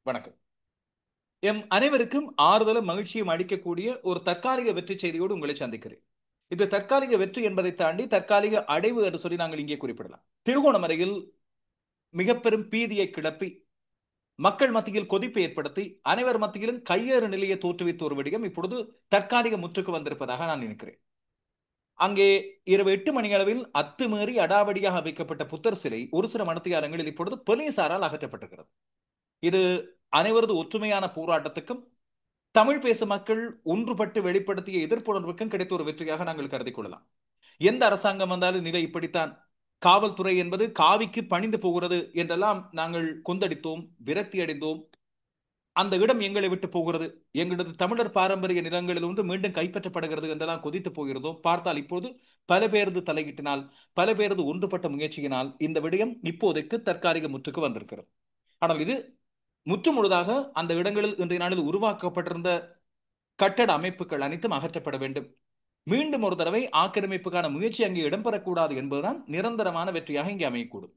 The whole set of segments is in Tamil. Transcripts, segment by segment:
வணக்கம். எம் அனைவருக்கும் ஆறுதலும் மகிழ்ச்சியும் அளிக்கக்கூடிய ஒரு தற்காலிக வெற்றி செய்தியோடு உங்களை சந்திக்கிறேன். இது தற்காலிக வெற்றி என்பதை தாண்டி தற்காலிக அடைவு என்று சொல்லி நாங்கள் இங்கே குறிப்பிடலாம். திருகோணமலையில் மிக பெரும் பீதியை கிளப்பி மக்கள் மத்தியில் கொதிப்பை ஏற்படுத்தி அனைவர் மத்தியிலும் கையேறு நிலையை தோற்றுவித்த ஒரு விடயம் இப்பொழுது தற்காலிக முற்றுக்கு வந்திருப்பதாக நான் நினைக்கிறேன். அங்கே இரவு 8 மணி அளவில் அத்துமீறி அடாவடியாக வைக்கப்பட்ட புத்தர் சிலை ஒரு சில மணித்தியாலங்களில் இப்பொழுது போலீசாரால் அகற்றப்பட்டிருக்கிறது. இது அனைவரது ஒற்றுமையான போராட்டத்துக்கும் தமிழ் பேசும் மக்கள் ஒன்றுபட்டு வெளிப்படுத்திய எதிர்ப்புணர்வுக்கும் கிடைத்த ஒரு வெற்றியாக நாங்கள் கருதிக் கொள்ளலாம். எந்த அரசாங்கம் வந்தாலும் நிலை இப்படித்தான், காவல்துறை என்பது காவிக்கு பணிந்து போகிறது என்றெல்லாம் நாங்கள் கொந்தளித்தோம், விரக்தி அடைந்தோம். அந்த இடம் எங்களை விட்டு போகிறது, எங்களது தமிழர் பாரம்பரிய நிலங்களில் ஒன்று மீண்டும் கைப்பற்றப்படுகிறது என்றெல்லாம் கொதித்து போகிறதோம். பார்த்தால் இப்போது பல பேரது தலையீட்டினால், பல பேரது ஒன்றுபட்ட முயற்சியினால் இந்த விடயம் இப்போதைக்கு தற்காலிக முற்றுக்கு வந்திருக்கிறது. ஆனால் இது முற்று முழுதாக அந்த இடங்களில் இன்றைய நாளில் உருவாக்கப்பட்டிருந்த கட்டட அமைப்புகள் அனைத்தும் அகற்றப்பட வேண்டும். மீண்டும் ஒரு தடவை ஆக்கிரமிப்புக்கான முயற்சி அங்கே இடம்பெறக்கூடாது என்பதுதான் நிரந்தரமான வெற்றியாக இங்கே அமையக்கூடும்.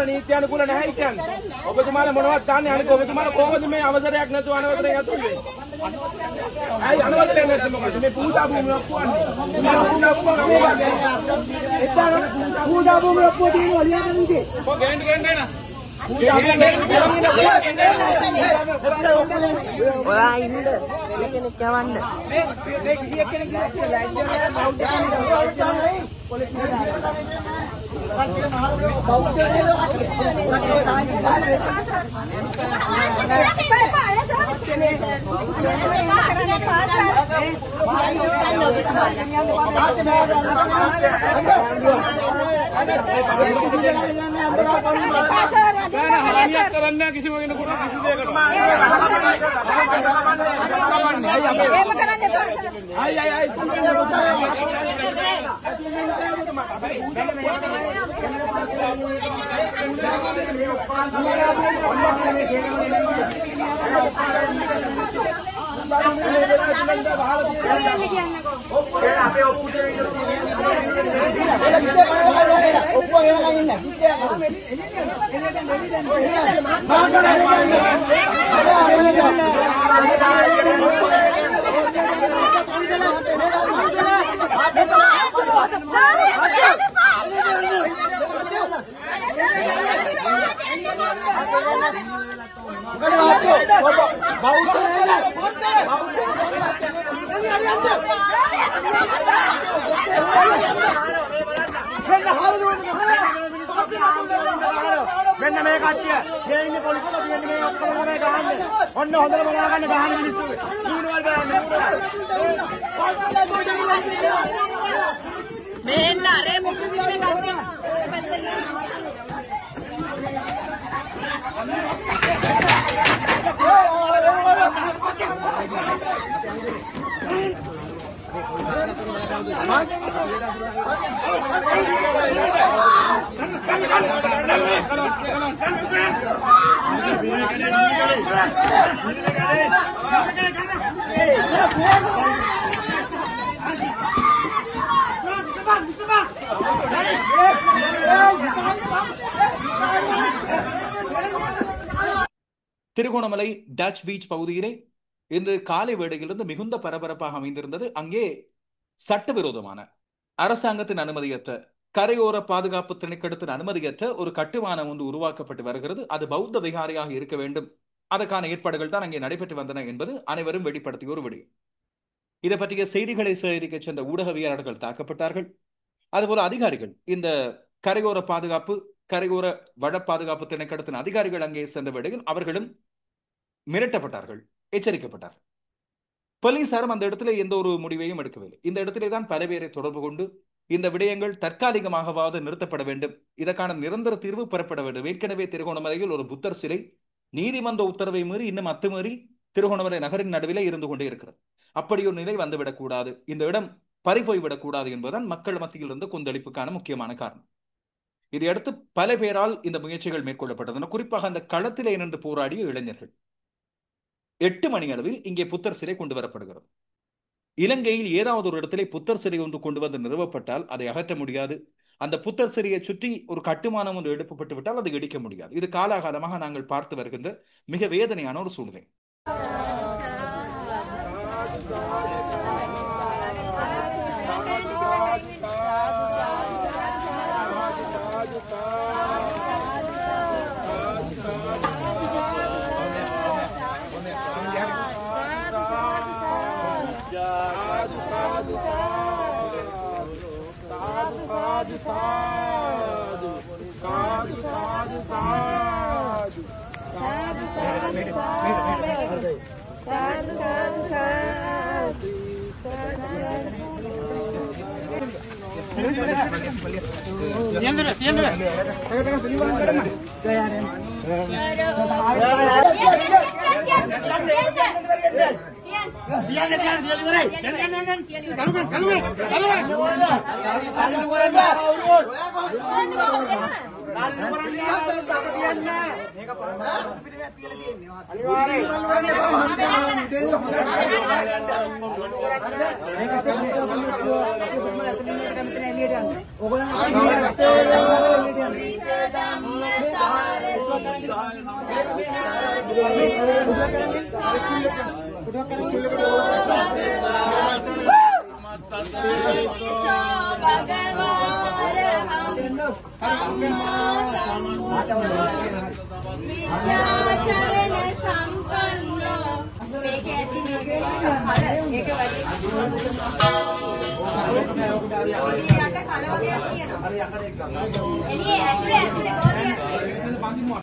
නීත්‍යානුකූල නැහැ කියන්නේ. ඔබතුමාලා මොනවද තාන්නේ අනික ඔබතුමාලා කොහොමද මේ අවසරයක් නැතුව අනවසරයෙන් ඇතුල්නේ? අයි අනවසරයෙන් නැත්නම් මොකද මේ පූජා භූමියක් පුවන්නේ? පූජා භූමියක් පුවදී ඔලියන්නේ. කො ගේන්න න. ඔයා ඉන්න වෙන කෙනෙක් යවන්න. මේ කිසි කෙනෙක් මෙන්න මේ කට්ටිය මේ ඉන්නේ පොලිසිය මේ ඔක්කොම මේ ගහන්නේ ඔන්න හොඳට බලා ගන්න ගහන මිනිස්සු ඊනවල් ගහන්නේ මේ එන්න අර මොකද මේ කට්ටිය திருகோணமலை டச் பீச் பகுதியிலே இன்று காலை வேளையிலிருந்து மிகுந்த பரபரப்பாக அமைந்திருந்தது. அங்கே சட்டவிரோதமான அரசாங்கத்தின் அனுமதியற்ற கரையோர பாதுகாப்பு திணைக்களத்தின் அனுமதியற்ற ஒரு கட்டுமானம் ஒன்று உருவாக்கப்பட்டு வருகிறது. அது பௌத்த விகாரையாக இருக்க வேண்டும். அதற்கான ஏற்பாடுகள் தான் அங்கே நடைபெற்று வந்தன என்பது அனைவரும் வெளிப்படுத்திய ஒரு விடயம். இதை பற்றிய செய்திகளை சேகரிக்க சென்ற ஊடகவியலாளர்கள் தாக்கப்பட்டார்கள். அதுபோல அதிகாரிகள், இந்த கரையோர பாதுகாப்பு கரையோர வட பாதுகாப்பு திணைக்களத்தின் அதிகாரிகள் அங்கே சென்ற வேளையில் அவர்களும் மிரட்டப்பட்டார்கள், எச்சரிக்கப்பட்டார்கள். போலீசாரும் அந்த இடத்துல எந்த ஒரு முடிவையும் எடுக்கவில்லை. இந்த இடத்திலே தான் பல பேரை தொடர்பு கொண்டு இந்த விடயங்கள் தற்காலிகமாகவாவது நிறுத்தப்பட வேண்டும், இதற்கான நிரந்தர தீர்வு பெறப்பட வேண்டும். ஏற்கனவே திருகோணமலையில் ஒரு புத்தர் சிலை நீதிமன்ற உத்தரவை மீறி இன்னும் அத்துமீறி திருகோணமலை நகரின் நடுவிலே இருந்து கொண்டே இருக்கிறது. அப்படி ஒரு நிலை வந்துவிடக் கூடாது, இந்த இடம் பறிபோய்விடக் கூடாது என்பதுதான் மக்கள் மத்தியில் இருந்த கொந்தளிப்புக்கான முக்கியமான காரணம். இதையடுத்து பல பேரால் இந்த முயற்சிகள் மேற்கொள்ளப்பட்டன. குறிப்பாக அந்த களத்திலே நின்று போராடிய இளைஞர்கள். 8 மணி அளவில் இங்கே புத்தர் சிலை கொண்டு வரப்படுகிறது. இலங்கையில் ஏதாவது ஒரு இடத்திலே புத்தர் சிலை ஒன்று கொண்டு வந்து நிறுவப்பட்டால் அதை அகற்ற முடியாது. அந்த புத்தர் சிலையை சுற்றி ஒரு கட்டுமானம் ஒன்று எழுப்பப்பட்டு விட்டால் அதை இடிக்க முடியாது. இது காலாகாலமாக நாங்கள் பார்த்து வருகின்ற மிக வேதனையான ஒரு சூழ்நிலை.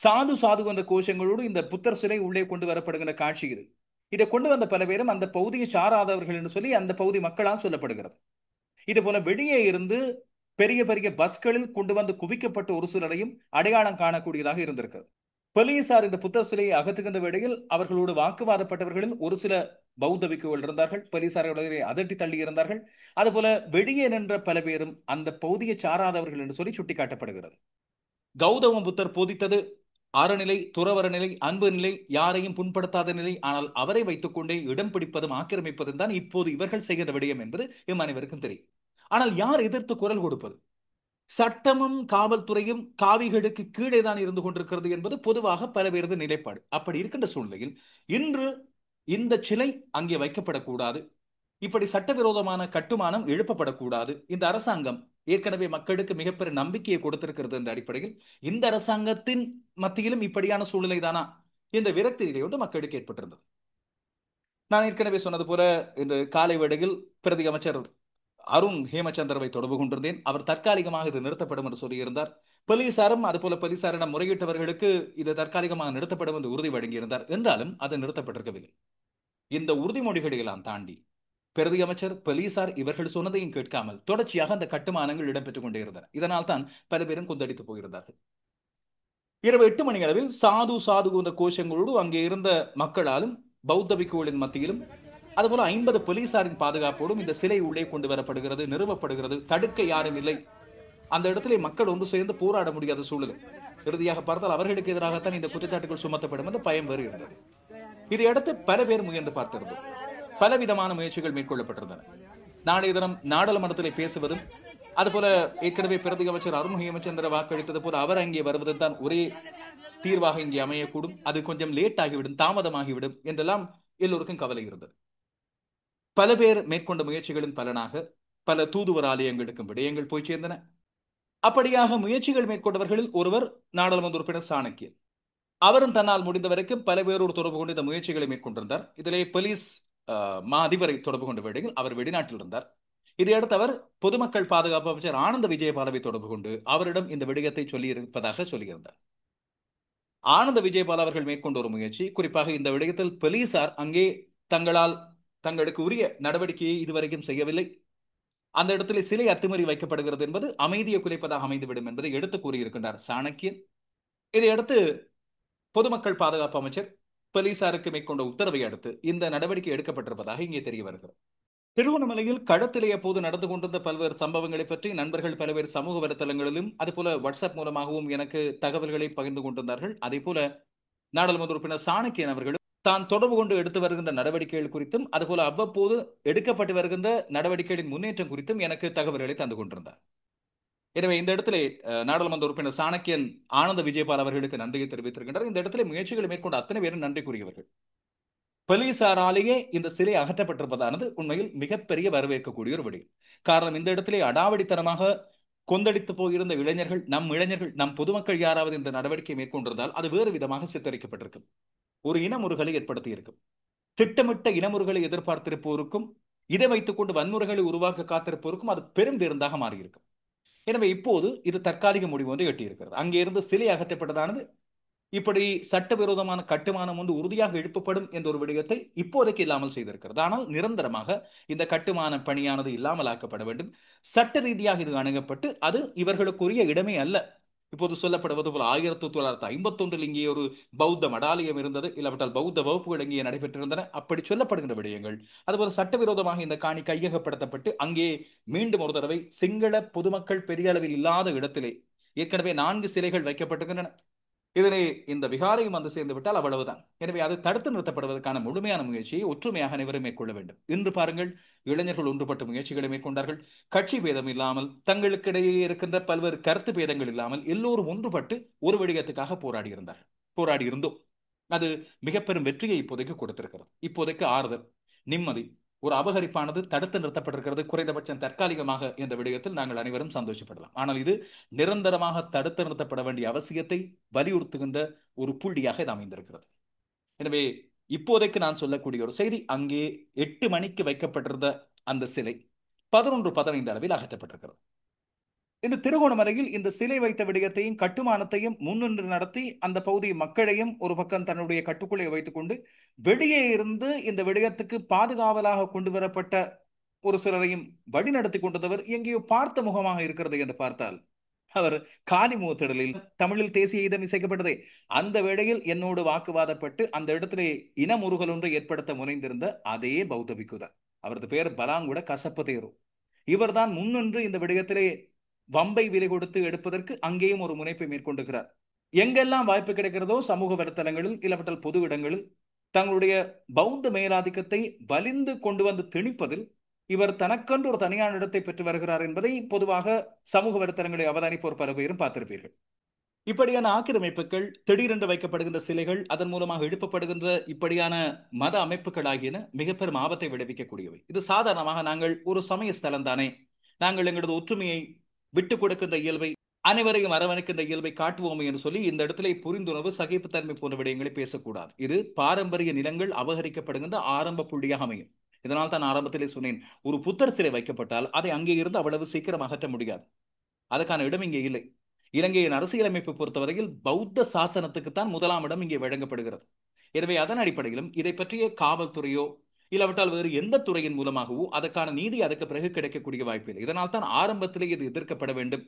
சாது சாது என்ற கோஷங்களோடு இந்த புத்தர் சிலை உள்ளே கொண்டு வரப்படுகிற காட்சி இது. இதை கொண்டு வந்த பல பேரும் அந்த பகுதியை சாராதவர்கள் என்று சொல்லி அந்த பகுதி மக்களால் சொல்லப்படுகிறது. இது போல வெளியே இருந்து பெரிய பெரிய பஸ்களில் கொண்டு வந்து குவிக்கப்பட்ட ஒரு சிலரையும் அடையாளம் காணக்கூடியதாக இருந்திருக்கிறது. போலீசார் இந்த புத்தர் சிலையை அகற்றுகின்ற வேளையில் அவர்களோடு வாக்குவாதப்பட்டவர்களில் ஒரு சில பௌத்த பிக்குகள் இருந்தார்கள். போலீசார்களை அதட்டி தள்ளி இருந்தார்கள். அதுபோல வெளியே நின்ற பல பேரும் அந்த பகுதியை சாராதவர்கள் என்று சொல்லி சுட்டிக்காட்டப்படுகிறது. கௌதம புத்தர் போதித்தது அறநிலை, துறவற நிலை, அன்பு நிலை, யாரையும் புண்படுத்தாத நிலை. ஆனால் அவரை வைத்துக் கொண்டே இடம் பிடிப்பதும் ஆக்கிரமிப்பதும் தான் இப்போது இவர்கள் செய்கிற விடயம் என்பது எம் அனைவருக்கும் தெரியும். ஆனால் யார் எதிர்த்து குரல் கொடுப்பது? சட்டமும் காவல்துறையும் காவிகளுக்கு கீழே தான் இருந்து கொண்டிருக்கிறது என்பது பொதுவாக பல பேரது நிலைப்பாடு. அப்படி இருக்கின்ற சூழ்நிலையில் இன்று இந்த சிலை அங்கே வைக்கப்படக்கூடாது, இப்படி சட்டவிரோதமான கட்டுமானம் எழுப்பப்படக்கூடாது. இந்த அரசாங்கம் ஏற்கனவே மக்களுக்கு மிகப்பெரிய நம்பிக்கையை கொடுத்திருக்கிறது என்ற அடிப்படையில் இந்த அரசாங்கத்தின் மத்தியிலும் இப்படியான சூழ்நிலை தானா என்ற விரக்தி நிலையோடு மக்களுக்கு ஏற்பட்டிருந்தது. நான் ஏற்கனவே சொன்னது போல இந்த காலை வேளையில் பிரதி அமைச்சர் அருண் ஹேமச்சந்திரவை தொடர்பு கொண்டிருந்தேன். அவர் தற்காலிகமாக இது நிறுத்தப்படும் என்று சொல்லியிருந்தார். போலீசாரும் அதுபோல போலீசாரிடம் முறையிட்டவர்களுக்கு இது தற்காலிகமாக நிறுத்தப்படும் என்று உறுதி வழங்கியிருந்தார். என்றாலும் அது நிறுத்தப்பட்டிருக்கவில்லை. இந்த உறுதிமொழிகளை எல்லாம் தாண்டி பிரதி அமைச்சர், போலீசார் இவர்கள் சொன்னதையும் கேட்காமல் தொடர்ச்சியாக அந்த கட்டுமானங்கள் இடம்பெற்றுக் கொண்டே இருந்தன. இதனால் தான் பல பேரும் கொந்தளித்து போயிருந்தார்கள். இரவு 8 மணி அளவில் சாது சாது என்ற கோஷங்களோடு அங்கே இருந்த மக்களாலும் பௌத்த பிக்குகளின் மத்தியிலும் அதுபோல 50 போலீசாரின் பாதுகாப்போடும் இந்த சிலை உள்ளே கொண்டு வரப்படுகிறது, நிறுவப்படுகிறது. தடுக்க யாரும் இல்லை. அந்த இடத்திலே மக்கள் ஒன்று சேர்ந்து போராட முடியாத சூழ்நிலை. இறுதியாக பார்த்தால் அவர்களுக்கு எதிராகத்தான் இந்த குற்றச்சாட்டுகள் சுமத்தப்படும் என்ற பயம் வேறு இருந்தது. இதையடுத்து பல பேர் முயன்று பார்த்திருந்தோம். பலவிதமான முயற்சிகள் மேற்கொள்ளப்பட்டிருந்தன. நாளைய தினம் நாடாளுமன்றத்திலே பேசுவதும், அதுபோல ஏற்கனவே பிரதி அமைச்சர் அருண் ஹேமச்சந்திர வாக்களித்தது போல அவர் அங்கே வருவதும் தான் ஒரே தீர்வாக இங்கே அமையக்கூடும். அது கொஞ்சம் லேட் ஆகிவிடும், தாமதமாகிவிடும் என்றெல்லாம் எல்லோருக்கும் கவலை இருந்தது. பல பேர் மேற்கொண்ட முயற்சிகளின் பலனாக பல தூதுவர் ஆலயங்களுக்கும் விடயங்கள் போய் சேர்ந்தன. அப்படியாக முயற்சிகள் மேற்கொண்டவர்களில் ஒருவர் நாடாளுமன்ற உறுப்பினர் சாணக்கியன். அவரும் தன்னால் முடிந்த வரைக்கும் பல பேரோடு தொடர்பு கொண்டு இந்த முயற்சிகளை மேற்கொண்டிருந்தார். இதிலே போலீஸ் மா அதிபரை தொடர்பு கொண்ட வேளையில் அவர் வெளிநாட்டில் இருந்தார். இதையடுத்து அவர் பொதுமக்கள் பாதுகாப்பு அமைச்சர் ஆனந்த விஜயபாலவை தொடர்பு கொண்டு அவரிடம் இந்த விடயத்தை சொல்லியிருப்பதாக சொல்லியிருந்தார். ஆனந்த விஜயபால் அவர்கள் மேற்கொண்ட ஒரு முயற்சி, குறிப்பாக இந்த விடயத்தில் போலீசார் அங்கே தங்களுக்கு உரிய நடவடிக்கையை இதுவரைக்கும் செய்யவில்லை, அந்த இடத்துல சிலை அத்துமீறி வைக்கப்படுகிறது என்பது அமைதியை குலைப்பதாக அமைந்துவிடும் என்பதை எடுத்து கூறியிருக்கின்றார் சாணக்கியன். இதையடுத்து பொதுமக்கள் பாதுகாப்பு அமைச்சர் போலீசாருக்கு மேற்கொண்ட உத்தரவை அடுத்து இந்த நடவடிக்கை எடுக்கப்பட்டிருப்பதாக இங்கே தெரிய வருகிறது. திருகோணமலையில் களத்திலே அப்போது நடந்து கொண்டிருந்த பல்வேறு சம்பவங்களை பற்றி நண்பர்கள் பல்வேறு சமூக வலைத்தளங்களிலும் அதுபோல வாட்ஸ்அப் மூலமாகவும் எனக்கு தகவல்களை பகிர்ந்து கொண்டிருந்தார்கள். அதே போல நாடாளுமன்ற உறுப்பினர் சாணக்கியன் அவர்களும் தான் தொடர்பு கொண்டு எடுத்து வருகின்ற நடவடிக்கைகள் குறித்தும் அதுபோல அவ்வப்போது எடுக்கப்பட்டு வருகின்ற நடவடிக்கைகளின் முன்னேற்றம் குறித்தும் எனக்கு தகவல்களை தந்து கொண்டிருந்தார். எனவே இந்த இடத்திலே நாடாளுமன்ற உறுப்பினர் சாணக்கியன் ஆனந்த விஜயபால் அவர்களுக்கு நன்றியை தெரிவித்திருக்கின்றனர். இந்த இடத்திலே முயற்சிகளை மேற்கொண்ட அத்தனை பேரும் நன்றி கூறியவர்கள். போலீசாராலேயே இந்த சிலை அகற்றப்பட்டிருப்பதானது உண்மையில் மிகப்பெரிய வரவேற்கக்கூடிய ஒரு விடயம். காரணம், இந்த இடத்திலே அடாவடித்தனமாக கொந்தளித்து போயிருந்த இளைஞர்கள், நம் பொதுமக்கள் யாராவது இந்த நடவடிக்கை மேற்கொண்டிருந்தால் அது வேறு விதமாக சித்தரிக்கப்பட்டிருக்கும், ஒரு இனமுறுகலை ஏற்படுத்தி இருக்கும். திட்டமிட்ட இனமுறுகளை எதிர்பார்த்திருப்போருக்கும் இதை வைத்துக் கொண்டு வன்முறைகளை உருவாக்க காத்திருப்போருக்கும் அது பெரும் பேருந்தாக மாறியிருக்கும். எனவே இப்போது இது தற்காலிக முடிவு ஒன்று எட்டியிருக்கிறது. அங்கே இருந்து சிலை அகற்றப்பட்டதானது இப்படி சட்டவிரோதமான கட்டுமானம் ஒன்று உறுதியாக எழுப்பப்படும் என்ற ஒரு விடயத்தை இப்போதைக்கு இல்லாமல் செய்திருக்கிறது. ஆனால் நிரந்தரமாக இந்த கட்டுமான பணியானது இல்லாமல் ஆக்கப்பட வேண்டும். சட்ட ரீதியாக இது அணுகப்பட்டு அது இவர்களுக்குரிய இடமே அல்ல. இப்போது சொல்லப்படுவது போல 1951 இங்கே ஒரு பௌத்த மடாலயம் இருந்தது, இல்லாவிட்டால் பௌத்த வகுப்புகள் இங்கே நடைபெற்றிருந்தன, அப்படி சொல்லப்படுகின்ற விடயங்கள். அதுபோல சட்டவிரோதமாக இந்த காணி கையகப்படுத்தப்பட்டு அங்கே மீண்டும் ஒரு தடவை சிங்கள பொதுமக்கள் பெரிய அளவில் இல்லாத இடத்திலே ஏற்கனவே 4 சிலைகள் வைக்கப்பட்டிருக்கின்றன. இதனை இந்த விகாரையும் வந்து சேர்ந்து விட்டால் அவ்வளவுதான். எனவே அது தடுத்து நிறுத்தப்படுவதற்கான முழுமையான முயற்சியை ஒற்றுமையாக அனைவரும் மேற்கொள்ள வேண்டும். இன்று பாருங்கள், இளைஞர்கள் ஒன்றுபட்டு முயற்சிகளை மேற்கொண்டார்கள். கட்சி பேதம் இல்லாமல், தங்களுக்கிடையே இருக்கின்ற பல்வேறு கருத்து பேதங்கள் இல்லாமல் எல்லோரும் ஒன்றுபட்டு ஒரு விடயத்துக்காக போராடி இருந்தோம். அது மிக பெரும் வெற்றியை இப்போதைக்கு கொடுத்திருக்கிறது. இப்போதைக்கு ஆறுதல், நிம்மதி, ஒரு அபகரிப்பானது தடுத்து நிறுத்தப்பட்டிருக்கிறது, குறைந்தபட்சம் தற்காலிகமாக என்ற விடயத்தில் நாங்கள் அனைவரும் சந்தோஷப்படலாம். ஆனால் இது நிரந்தரமாக தடுத்து நிறுத்தப்பட வேண்டிய அவசியத்தை வலியுறுத்துகின்ற ஒரு புள்ளியாக இது அமைந்திருக்கிறது. எனவே இப்போதைக்கு நான் சொல்லக்கூடிய ஒரு செய்தி, அங்கே 8 மணிக்கு வைக்கப்பட்டிருந்த அந்த சிலை 11:15 அளவில் அகற்றப்பட்டிருக்கிறது. இந்த திருகோணமலையில் இந்த சிலை வைத்த விடயத்தையும் கட்டுமானத்தையும் முன்னின்று நடத்தி அந்த பகுதி மக்களையும் ஒரு பக்கம் தன்னுடைய கட்டுக்குள்ளே வைத்துக் கொண்டு வெளியே இருந்து இந்த விடயத்துக்கு பாதுகாவலாக கொண்டு வரப்பட்ட ஒரு சிலரையும் வழிநடத்தி கொண்டவர் எங்கேயோ பார்த்த முகமாக இருக்கிறது என்று பார்த்தால் அவர் காலிமுகத்திடலில் தமிழில் தேசிய கீதம் இசைக்கப்பட்டதே அந்த வேளையில் என்னோடு வாக்குவாதப்பட்டு அந்த இடத்திலே இனமுறுகல் ஒன்றை ஏற்படுத்த முனைந்திருந்த அதே பௌத்த பிக்குதான். அவரது பெயர் பலாங்குட கசப்ப தேரு. இவர்தான் முன்னின்று இந்த விடயத்திலே வம்பை விலை கொடுத்து எடுப்பதற்கு அங்கேயும் ஒரு முனைப்பை மேற்கொண்டிருக்கிறார். எங்கெல்லாம் வாய்ப்பு கிடைக்கிறதோ சமூக வலைத்தளங்களில் இல்லாவிட்டால் பொது இடங்களில் தங்களுடைய பௌத்த மேலாதிக்கத்தை வலிந்து கொண்டு வந்து திணிப்பதில் இவர் தனக்கென்று ஒரு தனியான இடத்தை பெற்று வருகிறார் என்பதை பொதுவாக சமூக வலைத்தளங்களை அவதானிப்போர் பல பேரும் பார்த்திருப்பீர்கள். இப்படியான ஆக்கிரமிப்புகள், திடீரென்று வைக்கப்படுகின்ற சிலைகள், அதன் மூலமாக எழுப்பப்படுகின்ற இப்படியான மத அமைப்புகள் ஆகியன மிக பெரும் ஆபத்தை விளைவிக்கக்கூடியவை. இது சாதாரணமாக நாங்கள் ஒரு சமய ஸ்தலம் தானே, நாங்கள் எங்களது ஒற்றுமையை விட்டுக் கொடுக்கின்ற இயல்பை, அனைவரையும் அரவணைக்கின்ற இயல்பை காட்டுவோமே என்று சொல்லி இந்த இடத்திலே புரிந்துணர்வு, சகிப்புத்தன்மை போன்ற விடயங்களை பேசக்கூடாது. இது பாரம்பரிய நிலங்கள் அபகரிக்கப்படுகின்ற ஆரம்ப புள்ளியாக அமையும். இதனால் தான் ஆரம்பத்திலே சொன்னேன், ஒரு புத்தர் சிலை வைக்கப்பட்டால் அதை அங்கே இருந்து அவ்வளவு சீக்கிரம் அகற்ற முடியாது. அதற்கான இடம் இங்கே இல்லை. இலங்கையின் அரசியலமைப்பு பொறுத்தவரையில் பௌத்த சாசனத்துக்குத்தான் முதலாம் இடம் இங்கே வழங்கப்படுகிறது. எனவே அதன் அடிப்படையிலும் இதை பற்றிய காவல்துறையோ இல்லாவிட்டால் வேறு எந்த துறையின் மூலமாகவோ அதற்கான நீதி அதற்கு பிறகு கிடைக்கக்கூடிய வாய்ப்பு இல்லை. இதனால் தான் ஆரம்பத்திலே இது எதிர்க்கப்பட வேண்டும்.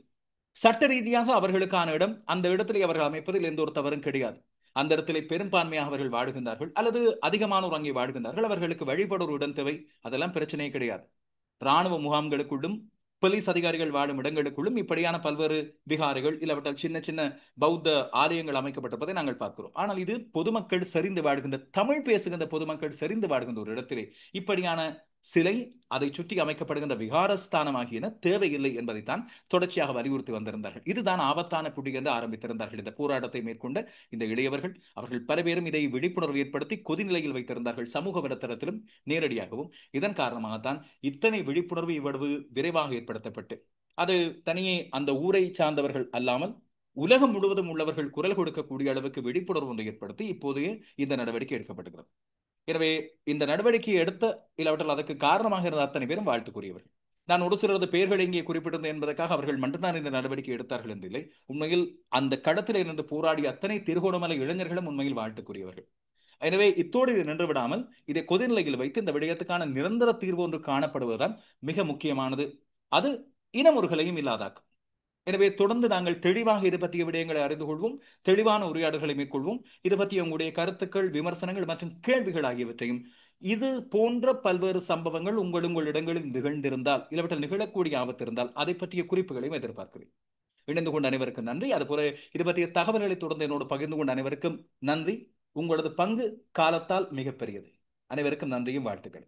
சட்ட ரீதியாக அவர்களுக்கான இடம், அந்த இடத்திலே அவர்கள் அமைப்பதில் எந்த ஒரு தவறும் கிடையாது. அந்த இடத்திலே பெரும்பான்மையாக அவர்கள் வாடுகின்றார்கள் அல்லது அதிகமானோர் அங்கே வாடுகின்றார்கள், அவர்களுக்கு வழிபட ஒரு இடம் தேவை, அதெல்லாம் பிரச்சனையே கிடையாது. இராணுவ முகாம்களுக்குள்ளும் போலீஸ் அதிகாரிகள் வாழும் இடங்களுக்குள்ளும் இப்படியான பல்வேறு விகாரைகள் இல்லாவிட்டால் சின்ன சின்ன பௌத்த ஆலயங்கள் அமைக்கப்பட்டிருப்பதை நாங்கள் பார்க்கிறோம். ஆனால் இது பொதுமக்கள் செறிந்து வாழ்கின்ற, தமிழ் பேசுகின்ற பொதுமக்கள் செறிந்து வாழ்கின்ற ஒரு இடத்திலே இப்படியான சிலை, அதை சுற்றி அமைக்கப்படுகின்ற விகாரஸ்தானம் ஆகியன தேவையில்லை என்பதைத்தான் தொடர்ச்சியாக வலியுறுத்தி வந்திருந்தார்கள். இதுதான் ஆபத்தான புள்ளி என்று ஆரம்பித்திருந்தார்கள் இந்த போராட்டத்தை மேற்கொண்ட இந்த இளையவர்கள். அவர்கள் பல பேரும் இதை விழிப்புணர்வு ஏற்படுத்தி கொதிநிலையில் வைத்திருந்தார்கள், சமூக வலைத்தளத்திலும் நேரடியாகவும். இதன் காரணமாகத்தான் இத்தனை விழிப்புணர்வு இவ்வளவு விரைவாக ஏற்படுத்தப்பட்டு, அது தனியே அந்த ஊரை சார்ந்தவர்கள் அல்லாமல் உலகம் முழுவதும் உள்ளவர்கள் குரல் கொடுக்கக்கூடிய அளவுக்கு விழிப்புணர்வு ஒன்றை ஏற்படுத்தி இப்போதைய இந்த நடவடிக்கை எடுக்கப்படுகிறது. எனவே இந்த நடவடிக்கையை எடுத்த இல்லாவிட்டால் அதற்கு காரணமாக இருந்த அத்தனை பேரும் வாழ்த்துக்குரியவர்கள். நான் ஒரு சிலரது பெயர்களை இங்கே குறிப்பிட்டிருந்தேன் என்பதற்காக அவர்கள் மட்டும்தான் இந்த நடவடிக்கை எடுத்தார்கள் என்றில்லை. உண்மையில் அந்த களத்தில் இருந்து போராடிய அத்தனை திருகோணமலை இளைஞர்களும் உண்மையில் வாழ்த்துக்குரியவர்கள். எனவே இத்தோடு இது நின்று விடாமல் இதை கொதிநிலையில் வைத்து இந்த விடயத்துக்கான நிரந்தர தீர்வு ஒன்று காணப்படுவதுதான் மிக முக்கியமானது. அது இனமுறுகலையும் இல்லாதாக்கும். எனவே தொடர்ந்து நாங்கள் தெளிவாக இது பற்றிய விடயங்களை அறிந்து கொள்வோம், தெளிவான உரையாடல்களை மேற்கொள்வோம். இது பற்றிய உங்களுடைய கருத்துக்கள், விமர்சனங்கள் மற்றும் கேள்விகள் ஆகியவற்றையும், இது போன்ற பல்வேறு சம்பவங்கள் உங்கள் இடங்களில் நிகழ்ந்திருந்தால் இல்லாவிட்டால் நிகழக்கூடிய ஆபத்து இருந்தால் அதை பற்றிய குறிப்புகளையும் எதிர்பார்க்கிறேன். இணைந்து கொண்ட அனைவருக்கும் நன்றி. அதுபோல இது பற்றிய தகவல்களை தொடர்ந்து என்னோடு பகிர்ந்து கொண்ட அனைவருக்கும் நன்றி. உங்களது பங்கு காலத்தால் மிகப்பெரியது. அனைவருக்கும் நன்றியும் வாழ்த்துக்கள்.